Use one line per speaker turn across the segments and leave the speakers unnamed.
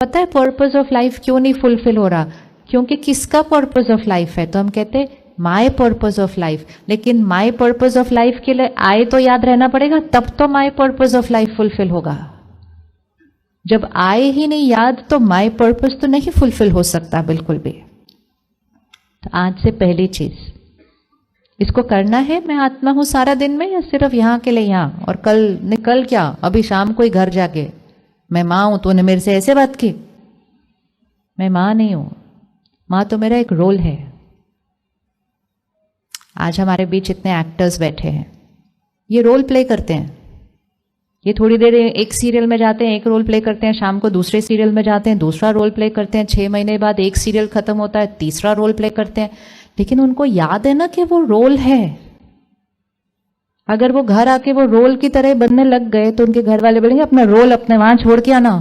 पता है purpose of life क्यों नहीं फुलफिल हो रहा? क्योंकि किसका पर्पस ऑफ लाइफ है? तो हम कहते हैं माय पर्पस ऑफ लाइफ। लेकिन माय पर्पस ऑफ लाइफ के लिए आए तो याद रहना पड़ेगा, तब तो my purpose of life fulfil होगा। जब आए ही नहीं याद तो माय पर्पस तो नहीं फुलफिल हो सकता बिल्कुल भी। तो आज से पहली चीज इसको करना है, मैं आत्मा हूं सारा दिन में, या सिर्फ यहां के लिए यहां, और कल क्या अभी शाम को ही घर जाके मैं मां हूं, तूने मेरे से ऐसे बात की। मैं मां नहीं हूं, मां तो मेरा एक रोल है। आज हमारे बीच इतने एक्टर्स बैठे हैं, ये रोल प्ले करते हैं। ये थोड़ी देर एक सीरियल में जाते हैं, एक रोल प्ले करते हैं, शाम को दूसरे सीरियल में जाते हैं, दूसरा रोल प्ले करते हैं, 6 महीने बाद एक सीरियल खत्म होता है, तीसरा रोल प्ले करते हैं। लेकिन उनको याद है ना कि वो रोल है। अगर वो घर आके वो रोल की तरह बनने लग गए तो उनके घर वाले बोलेंगे अपना रोल अपने वहां छोड़ के आना।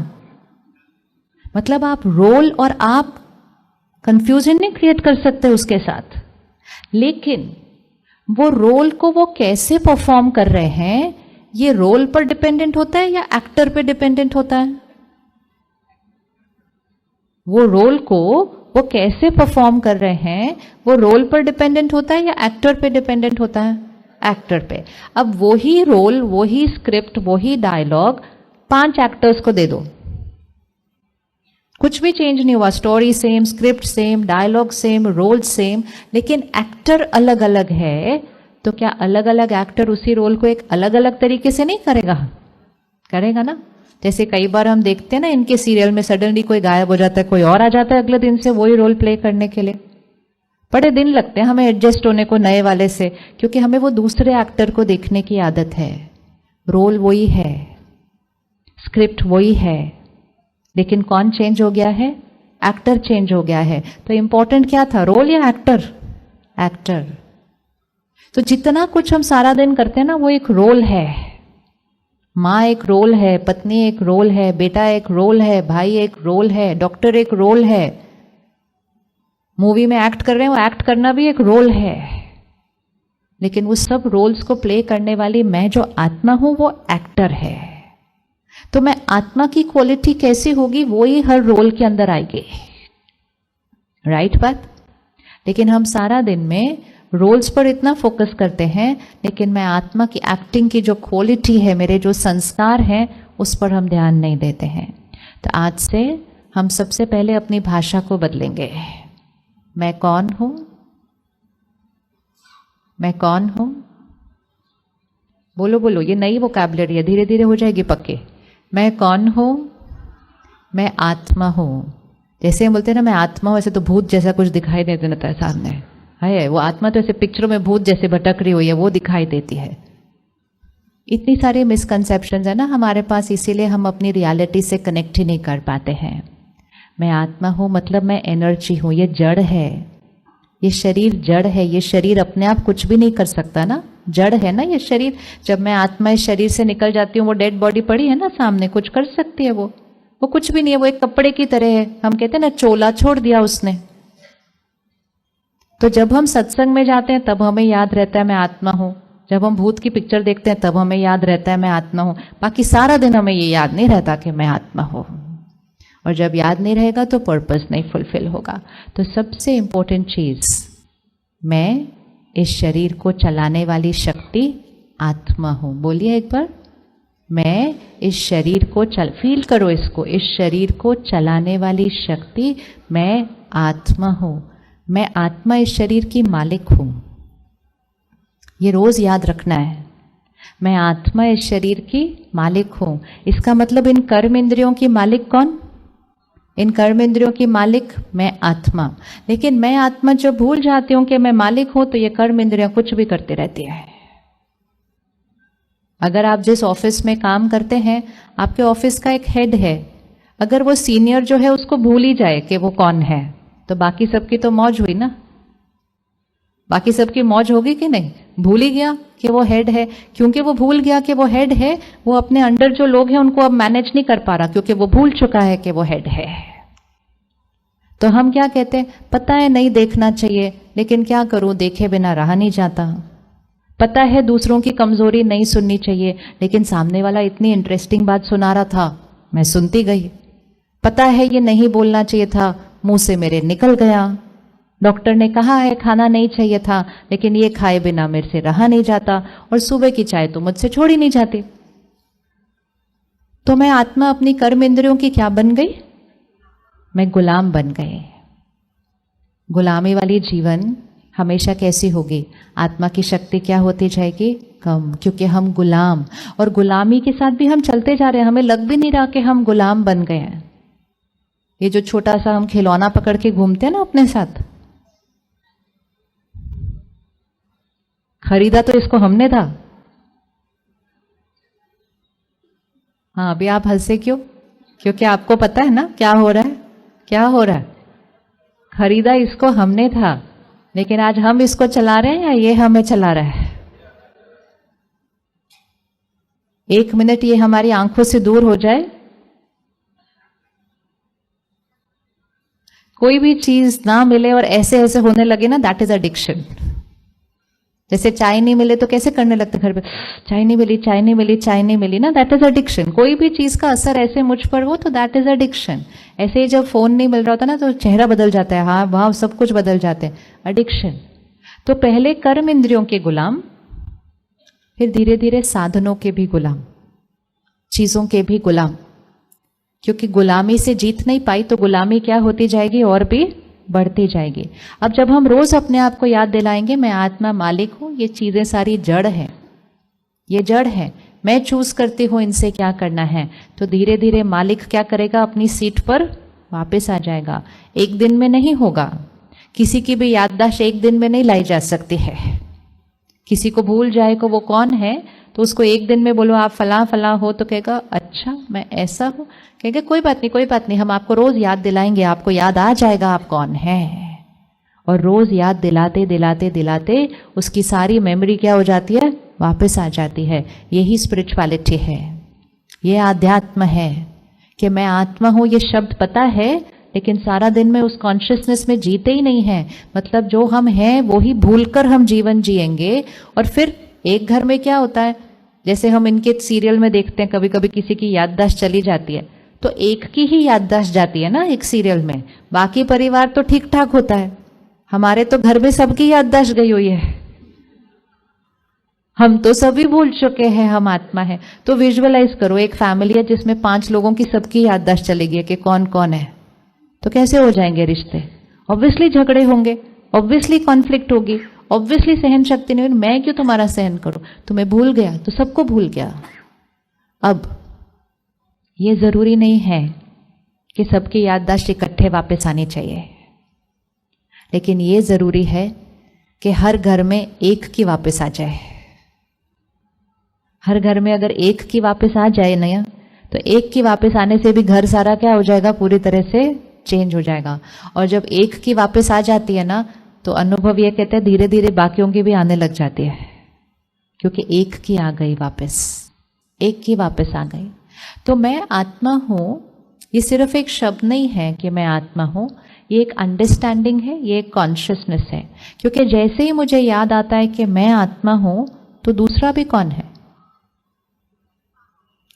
मतलब आप रोल और आप कंफ्यूजन नहीं क्रिएट कर सकते उसके साथ। लेकिन वो रोल को वो कैसे परफॉर्म कर रहे हैं, ये रोल पर डिपेंडेंट होता है या एक्टर पे डिपेंडेंट होता है? वो रोल को वो कैसे परफॉर्म कर रहे हैं, वो रोल पर डिपेंडेंट होता है या एक्टर पे डिपेंडेंट होता है? एक्टर पे। अब वही रोल, वही स्क्रिप्ट, वही डायलॉग 5 एक्टर्स को दे दो, कुछ भी चेंज नहीं हुआ, story same, script same, dialogue same, role same, लेकिन एक्टर अलग अलग है। तो क्या अलग अलग एक्टर उसी रोल को एक अलग अलग तरीके से नहीं करेगा? करेगा ना। जैसे कई बार हम देखते हैं ना, इनके सीरियल में सडनली कोई गायब हो जाता है, कोई और आ जाता है अगले दिन से वही रोल प्ले करने के लिए। बड़े दिन लगते हैं हमें एडजस्ट होने को नए वाले से, क्योंकि हमें वो दूसरे एक्टर को देखने की आदत है। रोल वही है, स्क्रिप्ट वही है, लेकिन कौन चेंज हो गया है? एक्टर चेंज हो गया है। तो इंपॉर्टेंट क्या था, रोल या एक्टर? एक्टर। तो जितना कुछ हम सारा दिन करते हैं ना, वो एक रोल है। माँ एक रोल है, पत्नी एक रोल है, बेटा एक रोल है, भाई एक रोल है, डॉक्टर एक रोल है, मूवी में एक्ट कर रहे हैं, वो एक्ट करना भी एक रोल है। लेकिन वो सब रोल्स को प्ले करने वाली मैं जो आत्मा हूं वो एक्टर है। तो मैं आत्मा की क्वालिटी कैसी होगी, वो ही हर रोल के अंदर आएगी। राइट बात? लेकिन हम सारा दिन में रोल्स पर इतना फोकस करते हैं, लेकिन मैं आत्मा की एक्टिंग की जो क्वालिटी है, मेरे जो संस्कार हैं, उस पर हम ध्यान नहीं देते हैं। तो आज से हम सबसे पहले अपनी भाषा को बदलेंगे। मैं कौन हूं? मैं कौन हूं? बोलो बोलो, ये नई वोकैबुलरी है, धीरे धीरे हो जाएगी पक्के। मैं कौन हूं? मैं आत्मा हूं। जैसे हम बोलते हैं ना मैं आत्मा हूं, ऐसे तो भूत जैसा कुछ दिखाई दे देता है सामने, है वो आत्मा तो ऐसे पिक्चरों में भूत जैसे भटक रही हुई है, वो दिखाई देती है। इतनी सारी मिसकंसेप्शंस है ना हमारे पास, इसीलिए हम अपनी रियलिटी से कनेक्ट ही नहीं कर पाते हैं। मैं आत्मा हूं मतलब मैं एनर्जी हूं, ये जड़ है, ये शरीर जड़ है, ये शरीर अपने आप कुछ भी नहीं कर सकता ना, जड़ है ना ये शरीर। जब मैं आत्मा इस शरीर से निकल जाती हूँ, वो डेड बॉडी पड़ी है ना सामने, कुछ कर सकती है वो कुछ भी नहीं है, वो एक कपड़े की तरह है। हम कहते हैं ना चोला छोड़ दिया उसने। तो जब हम सत्संग में जाते हैं तब हमें याद रहता है मैं आत्मा हूं, जब हम भूत की पिक्चर देखते हैं तब हमें याद रहता है मैं आत्मा हूं, बाकी सारा दिन हमें ये याद नहीं रहता कि मैं आत्मा हूं। और जब याद नहीं रहेगा तो पर्पस नहीं फुलफिल होगा। तो सबसे इंपॉर्टेंट चीज, मैं इस शरीर को चलाने वाली शक्ति आत्मा हूं। बोलिए एक बार, मैं इस शरीर को फील करो इसको, इस शरीर को चलाने वाली शक्ति मैं आत्मा हूं। मैं आत्मा इस शरीर की मालिक हूं, ये रोज याद रखना है। मैं आत्मा इस शरीर की मालिक हूं। इसका मतलब इन कर्म इंद्रियों की मालिक कौन? इन कर्म इंद्रियों की मालिक मैं आत्मा। लेकिन मैं आत्मा जब भूल जाती हूं कि मैं मालिक हूं, तो ये कर्म इंद्रियां कुछ भी करती रहती है। अगर आप जिस ऑफिस में काम करते हैं, आपके ऑफिस का एक हेड है, अगर वो सीनियर जो है उसको भूल ही जाए कि वो कौन है, तो बाकी सबकी तो मौज हुई ना। बाकी सबकी मौज होगी कि नहीं? भूल ही गया कि वो हेड है। क्योंकि वो भूल गया कि वो हेड है, वो अपने अंडर जो लोग हैं उनको अब मैनेज नहीं कर पा रहा, क्योंकि वो भूल चुका है कि वो हेड है। तो हम क्या कहते हैं, पता है नहीं देखना चाहिए, लेकिन क्या करूं, देखे बिना रहा नहीं जाता। पता है दूसरों की कमजोरी नहीं सुननी चाहिए, लेकिन सामने वाला इतनी इंटरेस्टिंग बात सुना रहा था, मैं सुनती गई। पता है ये नहीं बोलना चाहिए था, मुंह से मेरे निकल गया। डॉक्टर ने कहा है खाना नहीं चाहिए था, लेकिन ये खाए बिना मेरे से रहा नहीं जाता, और सुबह की चाय तो मुझसे छोड़ी नहीं जाती। तो मैं आत्मा अपनी कर्म इंद्रियों की क्या बन गई? मैं गुलाम बन गई। गुलामी वाली जीवन हमेशा कैसी होगी? आत्मा की शक्ति क्या होती जाएगी? कम, क्योंकि हम गुलाम, और गुलामी के साथ भी हम चलते जा रहे हैं। हमें लग भी नहीं रहा कि हम गुलाम बन गए हैं। ये जो छोटा सा हम खिलौना पकड़ के घूमते हैं ना अपने साथ, खरीदा तो इसको हमने था। हाँ, अभी आप हंसे क्यों? क्योंकि आपको पता है ना क्या हो रहा है, क्या हो रहा है। खरीदा इसको हमने था, लेकिन आज हम इसको चला रहे हैं या ये हमें चला रहा है? एक मिनट ये हमारी आंखों से दूर हो जाए, कोई भी चीज ना मिले और ऐसे ऐसे होने लगे ना, दैट इज एडिक्शन। जैसे चाय नहीं मिले तो कैसे करने लगते घर पे, चाय नहीं मिली, चाय नहीं मिली, चाय नहीं मिली ना, दैट इज एडिक्शन। कोई भी चीज का असर ऐसे मुझ पर हो तो दैट इज एडिक्शन। ऐसे ही जब फोन नहीं मिल रहा होता ना तो चेहरा बदल जाता है, हाँ वहां सब कुछ बदल जाते हैं, एडिक्शन। तो पहले कर्म इंद्रियों के गुलाम, फिर धीरे धीरे साधनों के भी गुलाम, चीजों के भी गुलाम। क्योंकि गुलामी से जीत नहीं पाई तो गुलामी क्या होती जाएगी? और भी बढ़ती जाएगी। अब जब हम रोज अपने आप को याद दिलाएंगे मैं आत्मा मालिक हूं, ये चीजें सारी जड़ है, ये जड़ है, मैं चूज करती हूं इनसे क्या करना है, तो धीरे धीरे मालिक क्या करेगा? अपनी सीट पर वापस आ जाएगा। एक दिन में नहीं होगा, किसी की भी याददाश्त एक दिन में नहीं लाई जा सकती है। किसी को भूल जाए को वो कौन है, तो उसको एक दिन में बोलो आप फला फला हो तो कहेगा अच्छा मैं ऐसा हूं, कहेगा कोई बात नहीं, कोई बात नहीं, हम आपको रोज याद दिलाएंगे, आपको याद आ जाएगा आप कौन है। और रोज याद दिलाते दिलाते दिलाते उसकी सारी मेमोरी क्या हो जाती है? वापस आ जाती है। यही स्पिरिचुअलिटी है, ये आध्यात्म है कि मैं आत्मा हूं। ये शब्द पता है, लेकिन सारा दिन में उस कॉन्शियसनेस में जीते ही नहीं है। मतलब जो हम हैं वो ही भूलकर हम जीवन जिएंगे। और फिर एक घर में क्या होता है, जैसे हम इनके सीरियल में देखते हैं, कभी कभी किसी की याददाश्त चली जाती है तो एक की ही याददाश्त जाती है ना एक सीरियल में, बाकी परिवार तो ठीक ठाक होता है। हमारे तो घर में सबकी याददाश्त गई हुई है, हम तो सभी भूल चुके हैं, हम आत्मा है। तो विजुअलाइज करो एक फैमिली है जिसमें 5 लोगों की सबकी याददाश्त चली गई है कि कौन कौन है, तो कैसे हो जाएंगे रिश्ते? ऑब्वियसली झगड़े होंगे, ऑब्वियसली कॉन्फ्लिक्ट होगी, ऑब्वियसली सहन शक्ति नहीं। मैं क्यों तुम्हारा सहन करूं, तुम्हें भूल गया तो सबको भूल गया। अब ये जरूरी नहीं है कि सबकी याददाश्त इकट्ठे वापस आनी चाहिए, लेकिन ये जरूरी है कि हर घर में एक की वापस आ जाए। हर घर में अगर एक की वापस आ जाए ना, तो एक की वापस आने से भी घर सारा क्या हो जाएगा? पूरी तरह से चेंज हो जाएगा। और जब एक की वापस आ जाती है ना, तो अनुभव ये कहते हैं धीरे धीरे बाकियों की भी आने लग जाती है, क्योंकि एक की आ गई वापस, एक की वापस आ गई। तो मैं आत्मा हूं, ये सिर्फ एक शब्द नहीं है कि मैं आत्मा हूं, ये एक अंडरस्टैंडिंग है, ये एक कॉन्शियसनेस है। क्योंकि जैसे ही मुझे याद आता है कि मैं आत्मा हूं, तो दूसरा भी कौन है?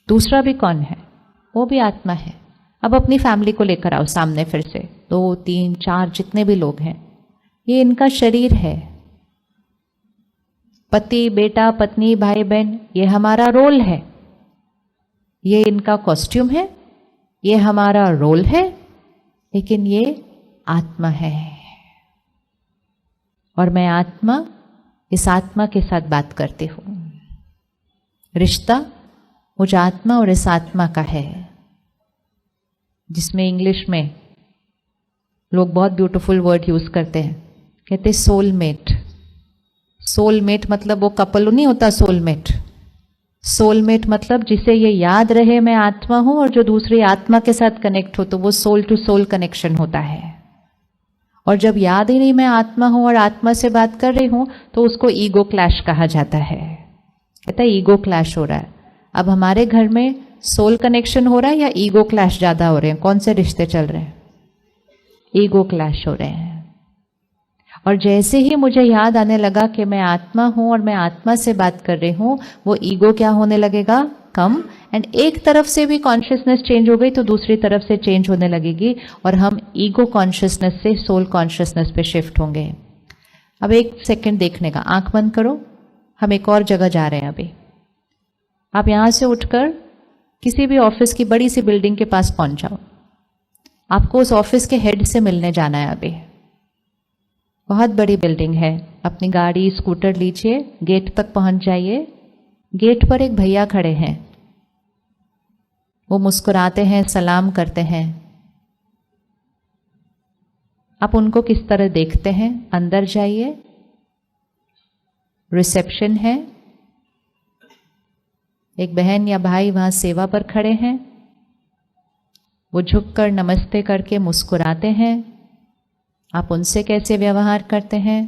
दूसरा भी कौन है? वो भी आत्मा है। अब अपनी फैमिली को लेकर आओ सामने, फिर से 2, 3, 4 जितने भी लोग हैं, ये इनका शरीर है। पति, बेटा, पत्नी, भाई, बहन, ये हमारा रोल है, ये इनका कॉस्ट्यूम है, ये हमारा रोल है, लेकिन ये आत्मा है। और मैं आत्मा, इस आत्मा के साथ बात करती हूं। रिश्ता मुझ आत्मा और इस आत्मा का है, जिसमें इंग्लिश में लोग बहुत ब्यूटीफुल वर्ड यूज करते हैं, कहते सोलमेट। सोलमेट मतलब वो कपल नहीं होता, सोलमेट। सोलमेट मतलब जिसे ये याद रहे मैं आत्मा हूं, और जो दूसरी आत्मा के साथ कनेक्ट हो, तो वो सोल टू सोल कनेक्शन होता है। और जब याद ही नहीं मैं आत्मा हूं और आत्मा से बात कर रही हूं, तो उसको ईगो क्लैश कहा जाता है। कहता है ईगो क्लैश हो रहा है। अब हमारे घर में सोल कनेक्शन हो रहा है या ईगो क्लैश ज्यादा हो रहे हैं? कौन से रिश्ते चल रहे हैं? ईगो क्लैश हो रहे हैं। और जैसे ही मुझे याद आने लगा कि मैं आत्मा हूं और मैं आत्मा से बात कर रही हूं, वो ईगो क्या होने लगेगा? कम, एंड एक तरफ से भी कॉन्शियसनेस चेंज हो गई तो दूसरी तरफ से चेंज होने लगेगी और हम ईगो कॉन्शियसनेस से सोल कॉन्शियसनेस पे शिफ्ट होंगे। अब एक सेकंड देखने का, आंख बंद करो, हम एक और जगह जा रहे हैं अभी। आप यहां से उठकर किसी भी ऑफिस की बड़ी सी बिल्डिंग के पास पहुंच जाओ। आपको उस ऑफिस के हेड से मिलने जाना है अभी। बहुत बड़ी बिल्डिंग है। अपनी गाड़ी स्कूटर लीजिए, गेट तक पहुंच जाइए। गेट पर एक भैया खड़े हैं, वो मुस्कुराते हैं, सलाम करते हैं। आप उनको किस तरह देखते हैं? अंदर जाइए, रिसेप्शन है, एक बहन या भाई वहां सेवा पर खड़े हैं, वो झुककर नमस्ते करके मुस्कुराते हैं। आप उनसे कैसे व्यवहार करते हैं?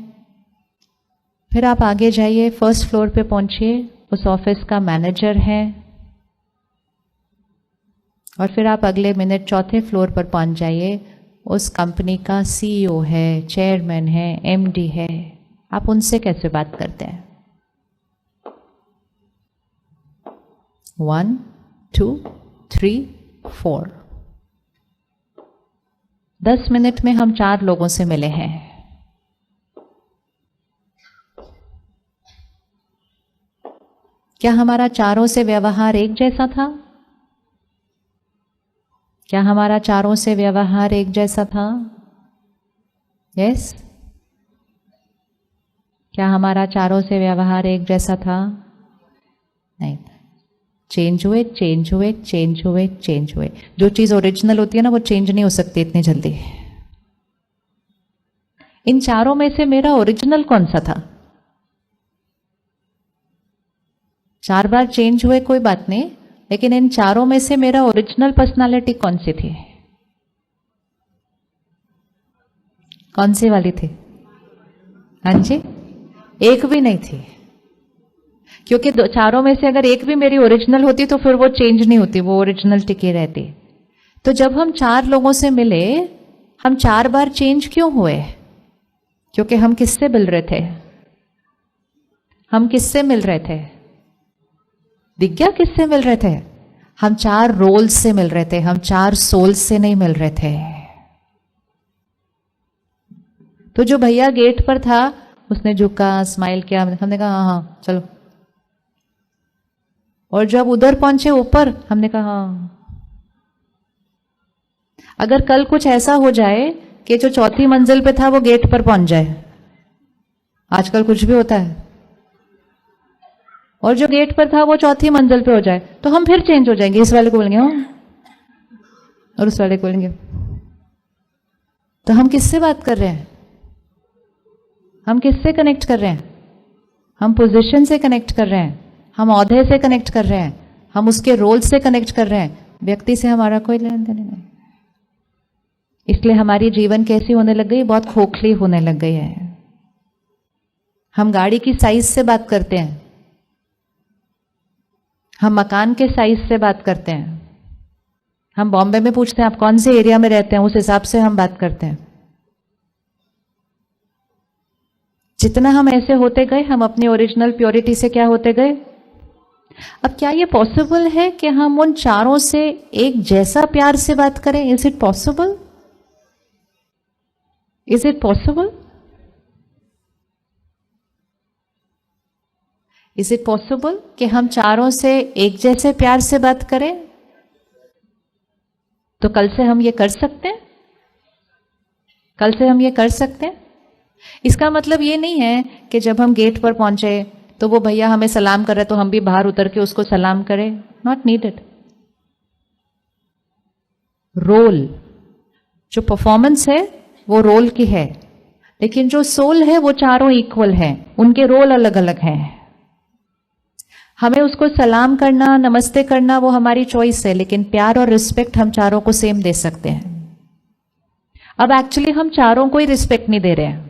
फिर आप आगे जाइए, फर्स्ट फ्लोर पे पहुंचिए, उस ऑफिस का मैनेजर है। और फिर आप अगले मिनट चौथे फ्लोर पर पहुंच जाइए, उस कंपनी का सीईओ है, चेयरमैन है, एमडी है। आप उनसे कैसे बात करते हैं? 1 2 3 4 10 मिनट में हम 4 लोगों से मिले हैं। क्या हमारा चारों से व्यवहार एक जैसा था? क्या हमारा चारों से व्यवहार एक जैसा था? यस? क्या हमारा चारों से व्यवहार एक जैसा था? नहीं। चेंज हुए, चेंज हुए, चेंज हुए, चेंज हुए। जो चीज ओरिजिनल होती है ना, वो चेंज नहीं हो सकती इतनी जल्दी। इन चारों में से मेरा ओरिजिनल कौन सा था? 4 बार चेंज हुए कोई बात नहीं, लेकिन इन चारों में से मेरा ओरिजिनल पर्सनालिटी कौन सी थी? कौन सी वाली थी? हाँ जी, एक भी नहीं थी। क्योंकि चारों में से अगर एक भी मेरी ओरिजिनल होती तो फिर वो चेंज नहीं होती, वो ओरिजिनल टिकी रहती। तो जब हम 4 लोगों से मिले, हम 4 बार चेंज क्यों हुए? क्योंकि हम किससे मिल रहे थे? हम किससे मिल रहे थे? दिख गया किससे मिल रहे थे? हम 4 रोल्स से मिल रहे थे, हम 4 सोल्स से नहीं मिल रहे थे। तो जो भैया गेट पर था, उसने झुका, स्माइल किया, हमने कहा हाँ हाँ चलो। और जब उधर पहुंचे ऊपर, हमने कहा हाँ। अगर कल कुछ ऐसा हो जाए कि जो 4थी मंजिल पे था वो गेट पर पहुंच जाए, आजकल कुछ भी होता है, और जो गेट पर था वो 4थी मंजिल पे हो जाए, तो हम फिर चेंज हो जाएंगे। इस वाले को बोलेंगे हाँ, और उस वाले को बोलेंगे। तो हम किससे बात कर रहे हैं? हम किससे कनेक्ट कर रहे हैं? हम पोजीशन से कनेक्ट कर रहे हैं, हम ओहदे से कनेक्ट कर रहे हैं, हम उसके रोल से कनेक्ट कर रहे हैं। व्यक्ति से हमारा कोई लेन देन नहीं। इसलिए हमारी जीवन कैसी होने लग गई? बहुत खोखली होने लग गई है। हम गाड़ी की साइज से बात करते हैं, हम मकान के साइज से बात करते हैं। हम बॉम्बे में पूछते हैं आप कौन से एरिया में रहते हैं, उस हिसाब से हम बात करते हैं। जितना हम ऐसे होते गए, हम अपनी ओरिजिनल प्योरिटी से क्या होते गए? अब क्या ये पॉसिबल है कि हम उन चारों से एक जैसा प्यार से बात करें? Is it possible? Is it possible? Is it possible कि हम चारों से एक जैसे प्यार से बात करें? तो कल से हम ये कर सकते हैं? कल से हम ये कर सकते हैं? इसका मतलब ये नहीं है कि जब हम गेट पर पहुंचे तो वो भैया हमें सलाम कर रहे तो हम भी बाहर उतर के उसको सलाम करें। Not needed. रोल, जो परफॉर्मेंस है वो रोल की है, लेकिन जो सोल है वो चारों इक्वल है, उनके रोल अलग अलग हैं। हमें उसको सलाम करना, नमस्ते करना वो हमारी चॉइस है, लेकिन प्यार और रिस्पेक्ट हम चारों को सेम दे सकते हैं। अब एक्चुअली हम चारों को ही रिस्पेक्ट नहीं दे रहे हैं,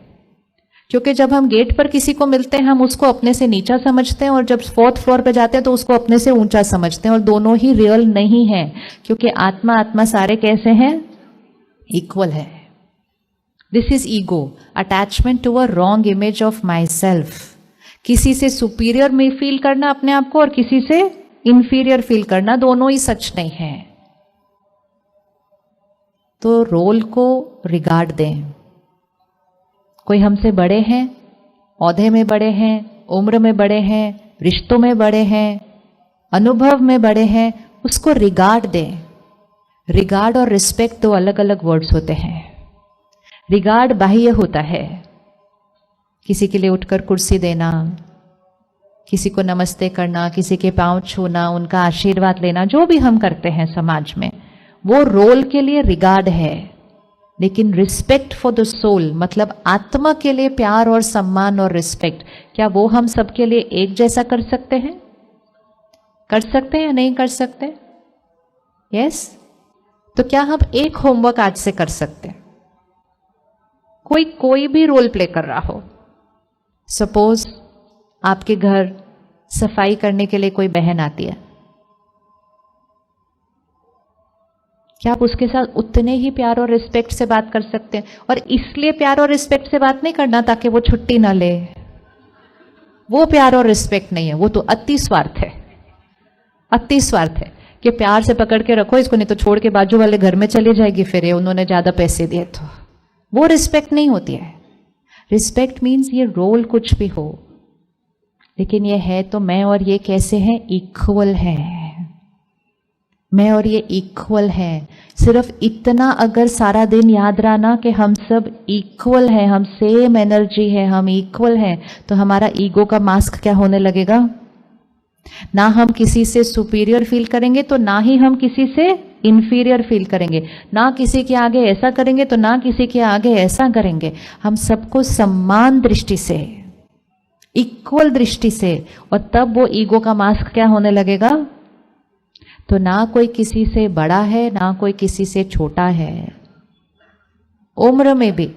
क्योंकि जब हम गेट पर किसी को मिलते हैं हम उसको अपने से नीचा समझते हैं, और जब 4th फ्लोर पे जाते हैं तो उसको अपने से ऊंचा समझते हैं, और दोनों ही रियल नहीं है, क्योंकि आत्मा आत्मा सारे कैसे हैं? इक्वल है। This is ego, attachment to a wrong image of myself. किसी से सुपीरियर में फील करना अपने आप को, और किसी से इंफीरियर फील करना, दोनों ही सच नहीं है। तो रोल को रिगार्ड दें। कोई हमसे बड़े हैं, औहदे में बड़े हैं, उम्र में बड़े हैं, रिश्तों में बड़े हैं, अनुभव में बड़े हैं, उसको रिगार्ड दें। रिगार्ड और रिस्पेक्ट दो अलग अलग वर्ड्स होते हैं। रिगार्ड बाह्य होता है, किसी के लिए उठकर कुर्सी देना, किसी को नमस्ते करना, किसी के पांव छूना, उनका आशीर्वाद लेना, जो भी हम करते हैं समाज में, वो रोल के लिए रिगार्ड है। लेकिन रिस्पेक्ट फॉर द सोल, मतलब आत्मा के लिए प्यार और सम्मान और रिस्पेक्ट, क्या वो हम सबके लिए एक जैसा कर सकते हैं? कर सकते हैं या नहीं कर सकते? यस। तो क्या हम एक होमवर्क आज से कर सकते हैं? कोई भी रोल प्ले कर रहा हो, सपोज आपके घर सफाई करने के लिए कोई बहन आती है, क्या आप उसके साथ उतने ही प्यार और रिस्पेक्ट से बात कर सकते हैं? और इसलिए प्यार और रिस्पेक्ट से बात नहीं करना ताकि वो छुट्टी ना ले, वो प्यार और रिस्पेक्ट नहीं है, वो तो अति स्वार्थ है। अति स्वार्थ है कि प्यार से पकड़ के रखो इसको, नहीं तो छोड़ के बाजू वाले घर में चली जाएगी, फिर ये उन्होंने ज्यादा पैसे दिए तो। वो रिस्पेक्ट नहीं होती है। रिस्पेक्ट मीन्स ये रोल कुछ भी हो, लेकिन ये है तो मैं और ये कैसे हैं? इक्वल है। मैं और ये इक्वल है। सिर्फ इतना अगर सारा दिन याद रहा ना कि हम सब इक्वल हैं, हम सेम एनर्जी है, हम इक्वल हैं, तो हमारा ईगो का मास्क क्या होने लगेगा? ना हम किसी से सुपीरियर फील करेंगे तो ना ही हम किसी से इंफीरियर फील करेंगे। ना किसी के आगे ऐसा करेंगे तो ना किसी के आगे ऐसा करेंगे। हम सबको समान दृष्टि से, इक्वल दृष्टि से, और तब वो ईगो का मास्क क्या होने लगेगा? तो ना कोई किसी से बड़ा है, ना कोई किसी से छोटा है। उम्र में भी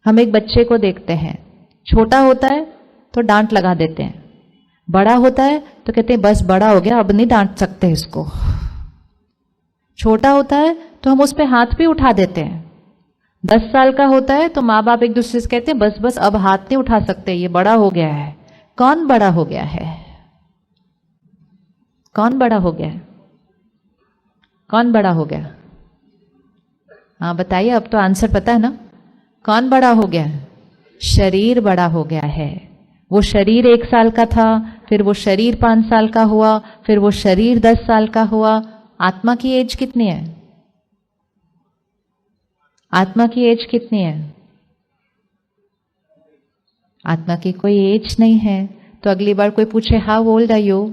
हम एक बच्चे को देखते हैं, छोटा होता है तो डांट लगा देते हैं, बड़ा होता है तो कहते हैं बस बड़ा हो गया, अब नहीं डांट सकते इसको। छोटा होता है तो हम उस पर हाथ भी उठा देते हैं। 10 साल का होता है तो माँ बाप एक दूसरे से कहते हैं बस बस अब हाथ नहीं उठा सकते, ये बड़ा हो गया है। कौन बड़ा हो गया है? कौन बड़ा हो गया है? कौन बड़ा हो गया? हाँ बताइए, अब तो आंसर पता है ना। कौन बड़ा हो गया? शरीर बड़ा हो गया है। वो शरीर 1 साल का था, फिर वो शरीर 5 साल का हुआ, फिर वो शरीर 10 साल का हुआ। आत्मा की एज कितनी है? आत्मा की एज कितनी है? आत्मा की कोई एज नहीं है। तो अगली बार कोई पूछे how old are you,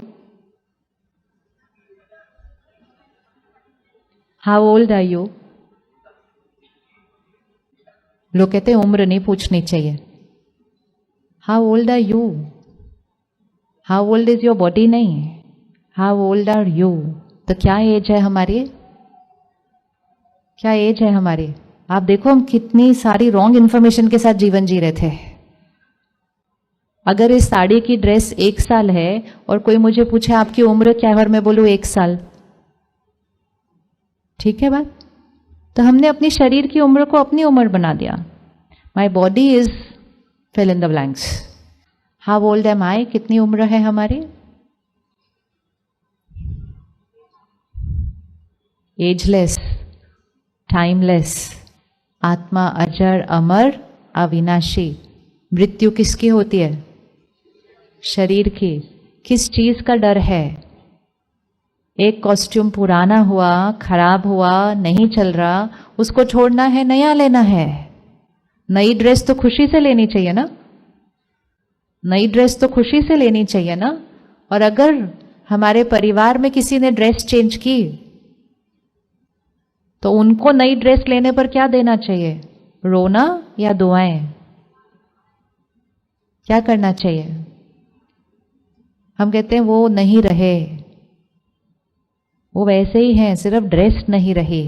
how old are you, लोग कहते हैं उम्र नहीं पूछनी चाहिए। How old are you, how old is your body नहीं, हाउ ओल्ड आर यू। तो क्या एज है हमारी? क्या एज है हमारी? आप देखो हम कितनी सारी रॉन्ग इंफॉर्मेशन के साथ जीवन जी रहे थे। अगर इस साड़ी की ड्रेस 1 साल है और कोई मुझे पूछे आपकी उम्र क्या है और मैं बोलूं 1 साल, ठीक है बात? तो हमने अपनी शरीर की उम्र को अपनी उम्र बना दिया। My body is fill in the blanks. How old am I, कितनी उम्र है हमारी? एजलेस, टाइमलेस, आत्मा अजर अमर अविनाशी। मृत्यु किसकी होती है? शरीर की। किस चीज का डर है? एक कॉस्ट्यूम पुराना हुआ, खराब हुआ, नहीं चल रहा, उसको छोड़ना है, नया लेना है। नई ड्रेस तो खुशी से लेनी चाहिए ना, नई ड्रेस तो खुशी से लेनी चाहिए ना। और अगर हमारे परिवार में किसी ने ड्रेस चेंज की तो उनको नई ड्रेस लेने पर क्या देना चाहिए? रोना या दुआएं? क्या करना चाहिए? हम कहते हैं वो नहीं रहे, वो वैसे ही हैं, सिर्फ ड्रेस नहीं रही।